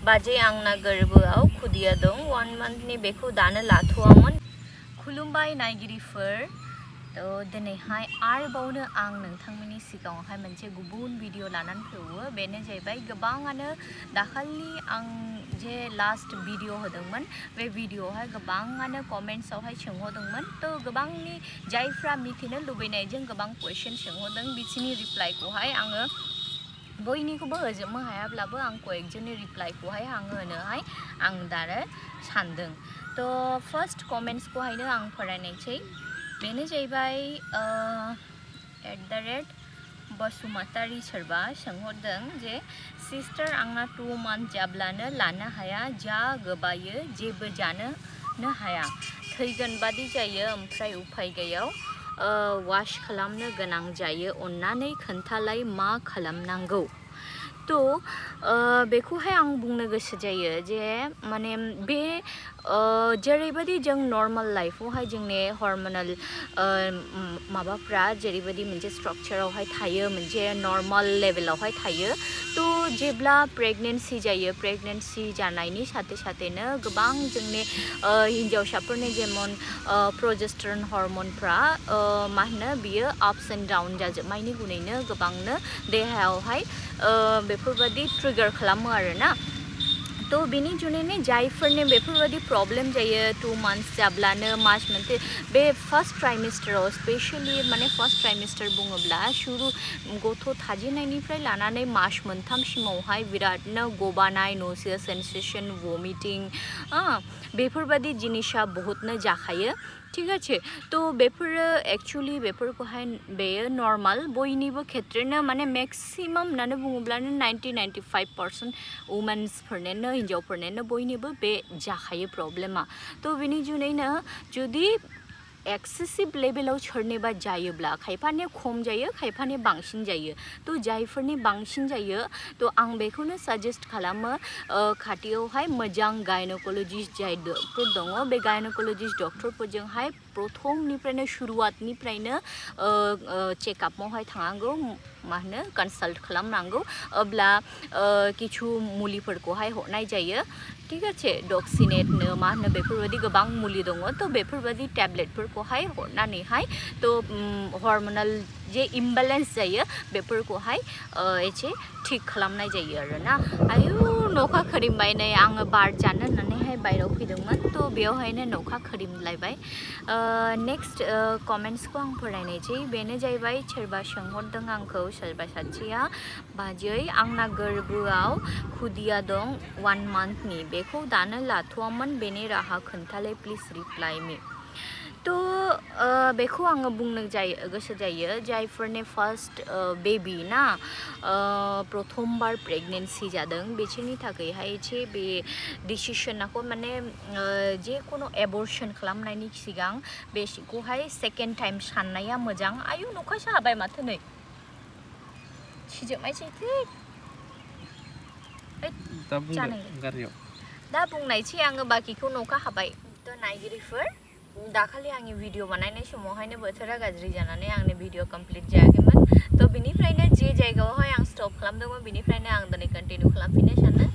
बाजे आंना गोरबोआव खुदिया दं 1 monthनि बेखौ दानो लाथ'वामोन। खुलुमबाय नायगिरिफोर। तो दिनैहाय आरोबावनो आं नोंथांमोननि सिगाङावहाय मोनसे गुबुन भिडिअ लानानै फैयो। बेनो जाहैबाय गोबाङानो दाखालि आं जे लास्ट भिडिअ होदोंमोन बे भिडिअआवहाय गोबाङानो कमेन्ट्सआवहाय सोंहरदोंमोन। तो गोबांनि जायफ्रा मिथिनो लुबैनायजों गोबां कुइसन सोंहरदों बिसोरनि रिप्लाइखौहाय आङो बयनिखौबो होजोबनो हायाब्लाबो आं कয়েকजननि रिप्लाइखौहाय आङो होनोहाय आं दानो सानदों। तो फार्स्ट कमेन्ट्सखौहायनो आं फरायनायसै। बेनो जाहैबाय @बसुमतारी सोरबा सोंहरदों जे सिस्टार आंना 2 month जाब्लानो लानो हाया, जा गोबायो जेबो जानो हाया, थैगोन बादि जायो, ओमफ्राय उफाय गैयाव वाश खालामनो गोनां जायो, अन्नानै खोन्थालाय मा खालामनांगौ। तो बेखौहाय आं बुंनो गोसो जायो जे माने बे जेरैबायदि जों नर्माल लाइफआवहाय जोंनि हर्मोनल माबाफ्रा जेरैबायदि मोनसे स्ट्राक्चारावहाय थायो, मोनसे नर्माल लेभेलावहाय थायो। तो जेब्ला प्रेगनेन्सि जायो, प्रेगनेन्सि जानायनि साथे साथेनो गोबां जोंनि हिन्जावसाफोरनि जेमन प्रोजेस्टेरन हर्मोनफ्रा मा होनो बियो आप्स एन्ड डाउन जाजोबनायनि गुनैनो गोबांनो देहायावहाय बेफोरबायदि ट्रिगार खालामो आरोना। तो बिनि जुनैनो जायफोरनि बेफोरबायदि प्रब्लेम जायो 2 months जाब्लानो मास मोनसे बे फार्स्ट ट्राइमेस्टाराव स्पेशली माने फार्स्ट ट्राइमेस्टार बुङोब्ला शुरु गथ' थाजेननायनिफ्राय लानानै मास मोनथामसिमावहाय बिरादनो गबानाय, नसिया सेन्सेसन, वमिटिं बेफोरबायदि जिनिसा बहुतनो जाखायो। ठीक है। तो बेफोरो एक्चुअली बेफोरखौहाय बेयो नर्माल बयनिबो खेत्रनो माने मेक्सिमाम होननानै बुङोब्लानो 90-95% वुमेन्सफोरनोनो हिन्जावफोरनोनो बयनिबो बे जाखायो प्रब्लेमा। तो बिनि जुनैनो जुदि एक्सेसिभ लेभेलाव सोरनिबा जायोब्ला खायफानि खम जायो, खायफानि बांसिन जायो। तो जायफोरनि बांसिन जायो तो आं बेखौनो साजेस्ट खालामो खाथियावहाय मोजां गायनोकलजिस्ट जाय डक्टर दङ बे गायनोकलजिस्ट डक्टरफोरजोंहाय प्रथमनिफ्रायनो शुरुआतनिफ्रायनो चेकआपआवहाय थांनांगौ, मा होनो कनसाल्ट खालामनांगौ। अब्ला किछु मुलिफोरखौहाय हरनाय जायो। ठीक है। डक्सिनेटनो मा होनो बेफोरबायदि गोबां मुलि दङ। तो बेफोरबायदि टेब्लेटफोरखौहाय हरनानैहाय तो हर्मोनल जे इम्बेलेन्स जायो बेफोरखौहाय एसे थिग खालामनाय जायो आरोना। आयु नखा खोरिमबाय, नै आङो बार जानो होननानैहाय बायरायाव फैदोंमोन। तो बेयावहायनो नखा खोरिमलायबाय। नेक्स्ट कमेन्ट्सखौ आं फरायनायसै। बेनो जाहैबाय सोरबा सोंहरदों आंखौ, सोरबा सासेया बाजै आंना गोरबोआव खुदिया दं 1 monthनि, बेखौ दानो लाथ'वामोन, बेनि राहा खोन्थालाय प्लिज रिप्लाइ मी। तो बेखौ आङो बुंनो गोसो जायो जायफोरनि फार्स्ट बेबी ना प्रथमबार प्रेगनेन्सि जादों बिसोरनि थाखायहाय एसे बे डिसिसनखौ माने जेखुनु एबर्शन खालामनायनि सिगां बेखौहाय सेकेन्ड टाइम साननाया मोजां। आयु नखासो हाबाय माथो नै सिजोबनायसै दा बुंनायसै आङो बाकिखौ नखा हाबाय। तो नायगिरिफोर दाखालि आंनि भिडिअ बानायनाय समावहायनो बोथोरा गाज्रि जानानै आंनि भिडिअ कमप्लिट जायाखैमोन। तो बिनिफ्रायनो जे जायगायावहाय आं स्टप खालामदोंमोन बिनिफ्रायनो आं दिनै कन्टिनिउ खालामफिननो सानो।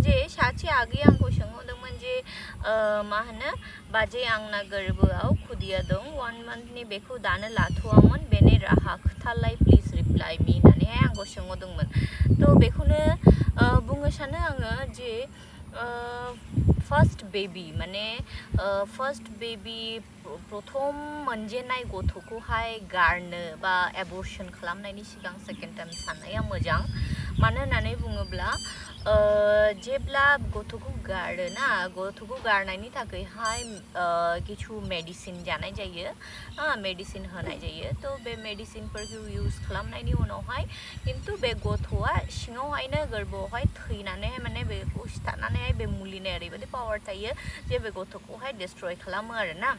जे सासे आगै आंखौ सोंहरदोंमोन जे मा होनो बाजै आंना गोरबोआव खुदिया दं 1 monthनि, बेखौ दानो लाथ'वामोन, बेनि राहा खोथालाय प्लिज रिप्लाइ मी होननानैहाय आंखौ सोंहरदोंमोन। तो बेखौनो बुंनो सानो आङो जे फार्स्ट बेबी माने फार्स्ट बेबी प्रथम मोनजेनाय गथ'खौहाय गारनो बा एबर्शन खालामनायनि सिगां सेकेन्ड टाइम साननाया मोजां। मानो होननानै बुङोब्ला जेब्ला गथ'खौ गारोना, गथ'खौ गारनायनि थाखायहाय किछु मेडिसिन जानाय जायो, मेडिसिन होनाय जायो। तो बे मेडिसिनफोरखौ इउज खालामनायनि उनावहाय खिन्थु बे गथ'आ सिङावहायनो गोरबोआवहाय थैनानैहाय माने बेखौ सिथारनानैहाय बे मुलिनि ओरैबायदि पावार थायो जे बे गथ'खौहाय डिस्ट्रय खालामो आरोना।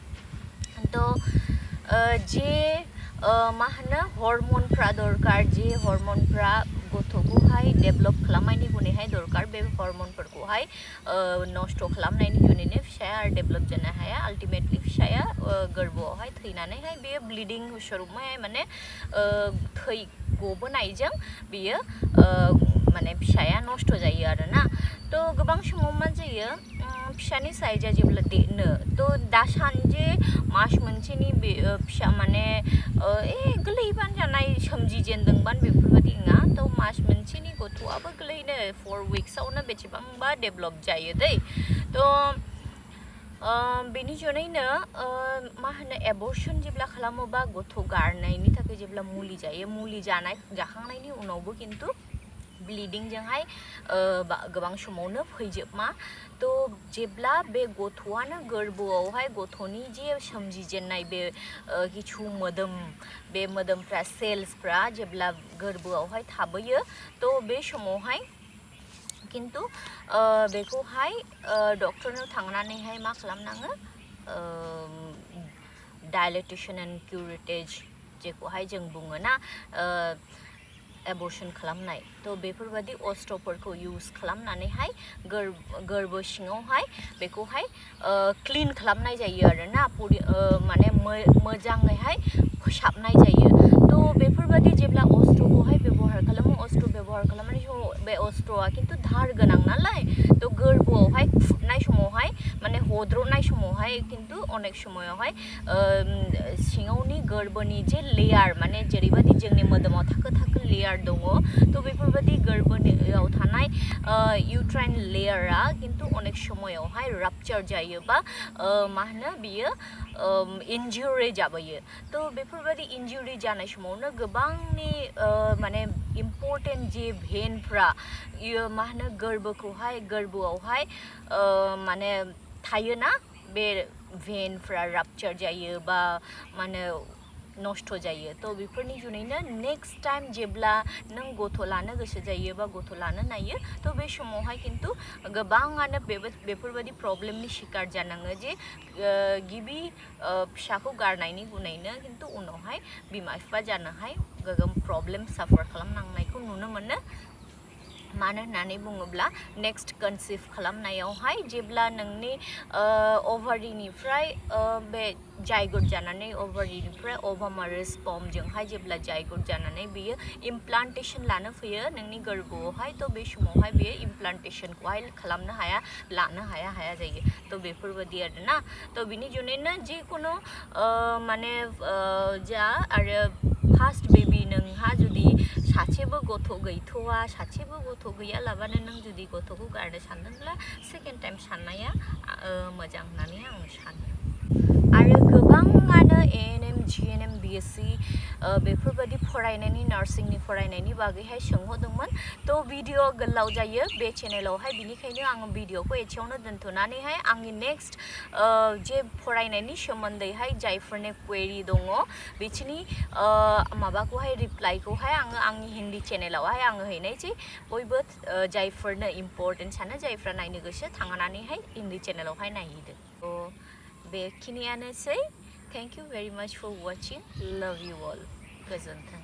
तो जे मा होनो हर्मोनफ्रा दरकार, जे हर्मोनफ्रा गथ'खौहाय डेभलप खालामनायनि गुनैहाय दरकार, बे हर्मोनफोरखौहाय नष्ट खालामनायनि जुनैनो फिसाया आरो डेभलप जानो हाया। आल्टिमेटलि फिसाया गोरबोआवहाय थैनानैहाय बेयो ब्लिडिं स्वरुपहाय माने थै गबोनायजों बियो माने फिसाया नष्ट जायो आरोना तो गोबां समाव मा जायो फिसानि साइजआ जेब्ला देरनो तो दासानजे मास मोनसेनि बे फिसा माने गोरलैबानो जानाय सोमजिजेनदोंबानो बेफोरबायदि नङा तो मास मोनसेनि गथ'आबो गोरलैनो 4 weeksआवनो बेसेबांबा डेभेलप जायो दै तो बेनि जुनैनो मा होनो एबर्शन जेब्ला खालामोबा गथ' गारनायनि थाखाय जेब्ला मुलि जायो मुलि जाखांनायनि उनावबो किन्तु ब्लिडिं जोंहाय गोबां समावनो फैजोबमा तो जेब्ला बे गथ'आनो गोरबोआवहाय गथ'नि जे सोमजिजेननाय बे किछु बे मोदोमफ्रा सेल्सफ्रा जेब्ला गोरबोआवहाय थाबोयो तो बे समावहाय किन्तु बेखौहाय डक्टरनाव थांनानैहाय मा खालामनाङो डायलेटेशन एंड क्यूरेटेज जेखौहाय जों बुङो ना एबर्शन खालामनाय तो बेफोरबायदि अस्ट्रफोरखौ यूज खालामनानैहाय गोरबो सिङावहाय बेखौहाय क्लीन खालामनाय जायो आरोना माने मोजाङैहाय फोसाबनाय जायो तो बेफोरबायदि जेब्ला अस्ट्रखौहाय व्यवहार खालामो अस्ट्र व्यवहार खालामनाय समाव बे अस्ट्रआ किन्तु धार गोनां नालाय तो गोरबोआवहाय फुटनाय समावहाय माने हद्रनाय समावहाय किन्तु अनेक समायावहाय सिङावनि गोरबोनि जे लेयार माने जेरैबायदि जोंनि मोदोमाव थाखो लेयार दङ तो बेफोरबायदि गोरबोआव थानाय इउट्राइन लेयारा किन्तु अनेक समायावहाय रापचार जायो बा मा होनो बियो इन्जुरि जाबोयो तो बेफोरबायदि इन्जुरि जानाय समावनो गोबांनि माने इम्पर्टेन्ट जे भेनफ्रा मा होनो गोरबोआवहाय माने थायोना बे भेनफ्रा रापचार जायो बा माने नष्ट जायो तो बेफोरनि जुनैनो नेक्स्ट टाइम जेब्ला नों गथ' लानो गोसो जायो बा गथ' लानो नायो तो बे समावहाय किन्तु गोबाङानो बेफोरबायदि प्रब्लेमनि शिकार जानाङो जे गिबि फिसाखौ गारनायनि गुनैनो किन्तु उनावहाय बिमा बिफा जानोहाय गोबां प्रब्लेम साफार खालामनांनायखौ नुनो मोनो मानो होननानै बुङोब्ला नेक्स्ट कनसिभ खालामनायावहाय जेब्ला नोंनि ओभारिनिफ्राय बे जायगोट जानानै ओभारिनिफ्राय ओभामारि स्पर्मजोंहाय जेब्ला जायगोट जानानै बियो इमप्लान्टेशन लानो फैयो नोंनि गोरबोआवहाय तो बे समावहाय बियो इमप्लान्टेशनखौहाय खालामनो हाया लानो हाया जायो तो बेफोरबायदि आरोना तो बिनि जुनैनो जिखुनु माने जा आरो फार्स्ट बेबी नोंहा जुदि सासेबो गथ' गैथ'वा सासेबो गथ' गैयालाबानो नों जुदि गथ'खौ गारनो सानदोंब्ला सेकेन्ड टाइम साननाया मोजां होननानै आं सानो आरो गोबाङानो ANM GNM BSc बेफोरबायदि फरायनायनि नार्सिंनि फरायनायनि बागैहाय सोंहरदोंमोन तो भिडिअ गोलाव जायो बे चेनेलावहाय बिनिखायनो आं भिडिअखौ एसेयावनो दोनथ'नानैहाय आंनि नेक्स्ट जे फरायनायनि सोमोन्दैहाय जायफोरनि क्वेरि दङ बिसोरनि माबाखौहाय रिप्लाइखौहाय आङो आंनि हिन्दी चेनेलावहाय आङो हैनायसै बयबो जायफोरनो इम्पर्टेन्ट सानो जायफ्रा नायनो गोसो थांनानैहाय हिन्दी चेनेलावहाय नायहैदो बेखिनियानोसै थेंक इउ भेरि माच फर वाचिं लव इउ अल गोजोन्थों